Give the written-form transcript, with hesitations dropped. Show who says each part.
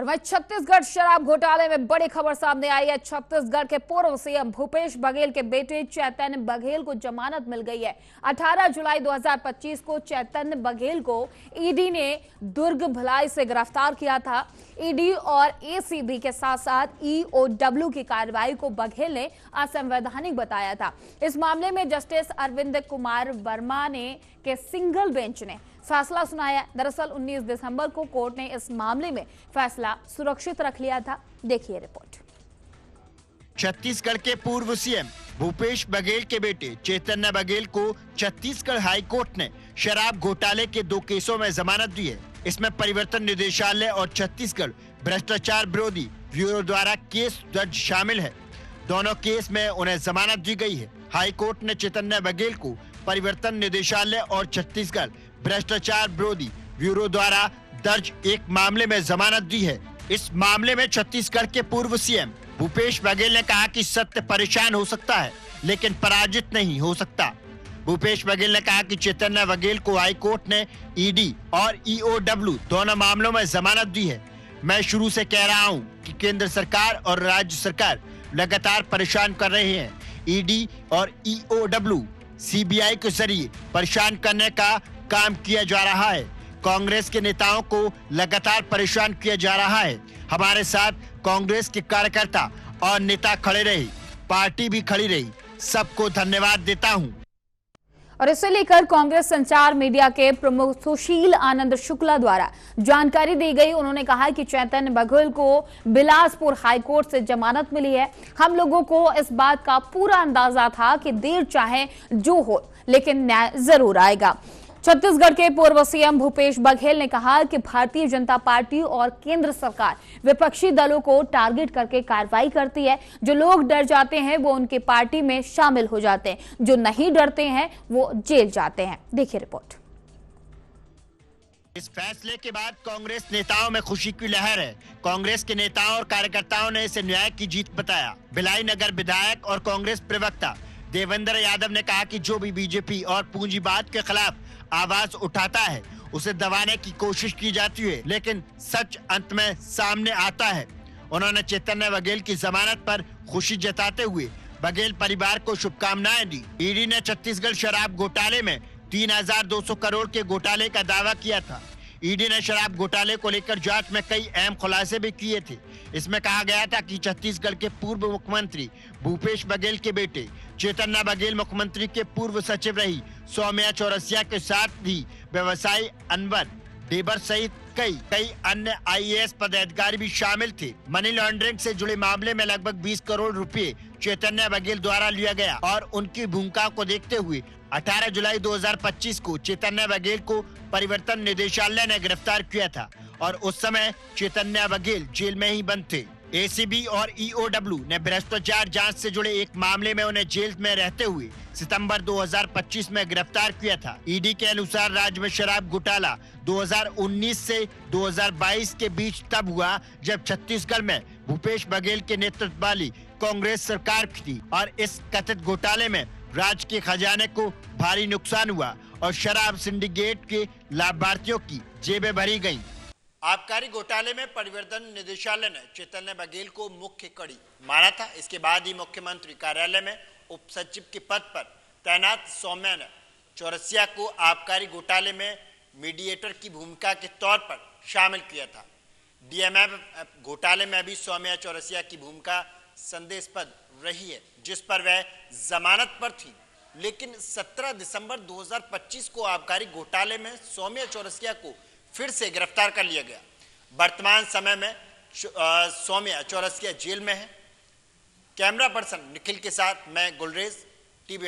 Speaker 1: और वहीं छत्तीसगढ़ शराब घोटाले में बड़ी खबर सामने आई है। छत्तीसगढ़ के पूर्व सीएम भूपेश बघेल के बेटे चैतन्य बघेल को जमानत मिल गई है। 18 जुलाई 2025 को चैतन्य बघेल को ईडी ने दुर्ग भिलाई से गिरफ्तार किया था। ईडी और एसीबी के साथ साथ ईओडब्ल्यू की कार्रवाई को बघेल ने असंवैधानिक बताया था। इस मामले में जस्टिस अरविंद कुमार वर्मा के सिंगल बेंच ने फैसला सुनाया। दरअसल 19 दिसंबर को कोर्ट ने इस मामले में फैसला सुरक्षित रख लिया था। देखिए रिपोर्ट।
Speaker 2: छत्तीसगढ़ के पूर्व सीएम भूपेश बघेल के बेटे चैतन्य बघेल को छत्तीसगढ़ हाई कोर्ट ने शराब घोटाले के 2 केसों में जमानत दी है। इसमें परिवर्तन निदेशालय और छत्तीसगढ़ भ्रष्टाचार विरोधी ब्यूरो द्वारा केस दर्ज शामिल है। दोनों केस में उन्हें जमानत दी गई है। हाई कोर्ट ने चैतन्य बघेल को परिवर्तन निदेशालय और छत्तीसगढ़ भ्रष्टाचार विरोधी ब्यूरो द्वारा दर्ज एक मामले में जमानत दी है। इस मामले में छत्तीसगढ़ के पूर्व सीएम भूपेश बघेल ने कहा कि सत्य परेशान हो सकता है लेकिन पराजित नहीं हो सकता। भूपेश बघेल ने कहा कि चैतन्य बघेल को हाई कोर्ट ने ईडी और ईओडब्ल्यू दोनों मामलों में जमानत दी है। मैं शुरू से कह रहा हूं कि केंद्र सरकार और राज्य सरकार लगातार परेशान कर रहे हैं। ईडी और ईओडब्ल्यू सीबीआई के जरिए परेशान करने का काम किया जा रहा है। कांग्रेस के नेताओं को लगातार परेशान किया जा रहा है। हमारे साथ कांग्रेस के कार्यकर्ता और नेता खड़े रहे, पार्टी भी खड़ी रही। सबको धन्यवाद देता हूं।
Speaker 1: और इसे लेकर कांग्रेस संचार मीडिया के प्रमुख सुशील आनंद शुक्ला द्वारा जानकारी दी गई। उन्होंने कहा कि चैतन्य बघेल को बिलासपुर हाईकोर्ट से जमानत मिली है। हम लोगों को इस बात का पूरा अंदाजा था कि देर चाहे जो हो लेकिन न्याय जरूर आएगा। छत्तीसगढ़ के पूर्व सीएम भूपेश बघेल ने कहा कि भारतीय जनता पार्टी और केंद्र सरकार विपक्षी दलों को टारगेट करके कार्रवाई करती है। जो लोग डर जाते हैं वो उनकी पार्टी में शामिल हो जाते हैं, जो नहीं डरते हैं वो जेल जाते हैं। देखिए रिपोर्ट।
Speaker 2: इस फैसले के बाद कांग्रेस नेताओं में खुशी की लहर है। कांग्रेस के नेताओं और कार्यकर्ताओं ने इसे न्याय की जीत बताया। भिलाई नगर विधायक और कांग्रेस प्रवक्ता देवेंद्र यादव ने कहा कि जो भी बीजेपी और पूंजीवाद के खिलाफ आवाज उठाता है उसे दबाने की कोशिश की जाती है, लेकिन सच अंत में सामने आता है। उन्होंने चैतन्य बघेल की जमानत पर खुशी जताते हुए बघेल परिवार को शुभकामनाएं दी। ईडी ने छत्तीसगढ़ शराब घोटाले में 3200 करोड़ के घोटाले का दावा किया था। ईडी ने शराब घोटाले को लेकर जांच में कई अहम खुलासे भी किए थे। इसमें कहा गया था कि छत्तीसगढ़ के पूर्व मुख्यमंत्री भूपेश बघेल के बेटे चैतन्य बघेल मुख्यमंत्री के पूर्व सचिव रही सौम्या चौरसिया के साथ ही व्यवसायी अनवर देबर सहित कई अन्य आईएएस पदाधिकारी भी शामिल थे। मनी लॉन्ड्रिंग से जुड़े मामले में लगभग 20 करोड़ रुपए चैतन्य बघेल द्वारा लिया गया और उनकी भूमिका को देखते हुए 18 जुलाई 2025 को चैतन्य बघेल को परिवर्तन निदेशालय ने गिरफ्तार किया था और उस समय चैतन्य बघेल जेल में ही बंद थे। एसीबी और ईओडब्ल्यू ने भ्रष्टाचार जांच से जुड़े एक मामले में उन्हें जेल में रहते हुए सितंबर 2025 में गिरफ्तार किया था। ईडी के अनुसार राज्य में शराब घोटाला 2019 से 2022 के बीच तब हुआ जब छत्तीसगढ़ में भूपेश बघेल के नेतृत्व वाली कांग्रेस सरकार थी और इस कथित घोटाले में राज्य के खजाने को भारी नुकसान हुआ और शराब सिंडिकेट के लाभार्थियों की जेबें भरी गईं। आबकारी घोटाले में परिवर्तन निदेशालय ने चैतन्य बघेल को मुख्य कड़ी माना था। इसके बाद ही मुख्यमंत्री कार्यालय में उप सचिव के पद पर तैनात सौम्या चौरसिया को आबकारी घोटाले में मीडिएटर की भूमिका के तौर पर शामिल किया था। डीएमएफ घोटाले में भी सौम्या चौरसिया की भूमिका संदेहास्पद रही है, जिस पर वह जमानत पर थी। लेकिन 17 दिसंबर 2025 को आबकारी घोटाले में सौम्या चौरसिया को फिर से गिरफ्तार कर लिया गया। वर्तमान समय में सौम्या चौरसिया जेल में है। कैमरा पर्सन निखिल के साथ मैं गुलरेज, टीवी।